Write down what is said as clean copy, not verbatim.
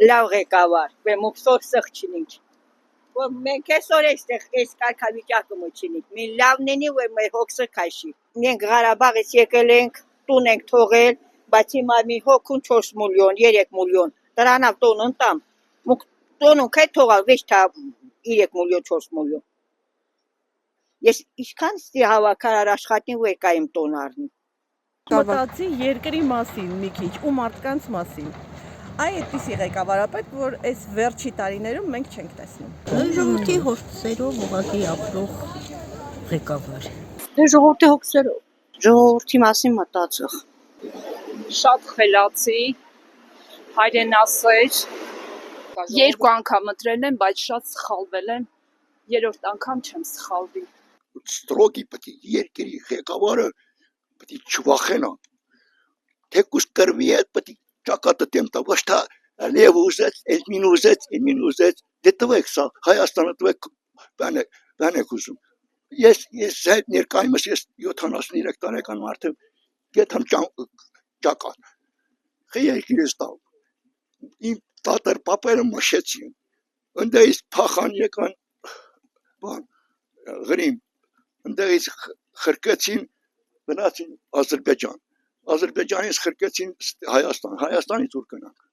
լավ ղեկավար, մոքսոր սխչինինչ։ Որ մենք այսօր այս կարգավիճակը մոչինիկ, մի լավնենի ու մեր հոգսը քաշի։ Մենք Ղարաբաղից եկել ենք, տուն ենք թողել, բայց հիմա մի հոգուն 4 միլիոն, 3 միլիոն, դրանով տուն ընտամ, տոնուն կայ թողալ, վեշ թա 3 միլիոն, 4 միլիոն։ Ես ինչքան ստի հավաքարար աշխատին ու եկայիմ տոն առնի։ Մտածի երկրի մասին մի քիչ ու մարդկանց մասին։ Այդպիսի ղեկավարապետ, որ այս վերջի տարիներում մենք չենք տեսնում։ Ժողովրդի հոգսերով ուղղակի ապրող ղեկավար։ Ժողովրդի հոգսերով, ժողովրդի մասին մտածող։ Շատ խելացի, հայրենասեր, 2 անգամ ընտրել եմ, բայց շատ սխալվել եմ, 3-րդ անգամ չեմ սխալվի։ Ստրոգի պետք է երկրի ղեկավարը պետք է չվախենա, թեկուզ կրվի հետ պետք է ճակատը դեմ տա, ոչ թե լև ուզեց, էլմին ուզեց, դե տվեք սա, Հայաստանը տվեք, բան եք ուզում։ Ես այդ ներկայումս 73 տարեկան մարդ եմ, գետամ ճակատ, երկիրս տալ, իմ տատեր պապերը մշեցին, ընդեղից փախան եկան, գրիմ, ընդեղից խրկեցին, գնացին Ադրբեջան, Ադրբեջանից խրկեցին Հայաստան, Հայաստանից ուր գնանք,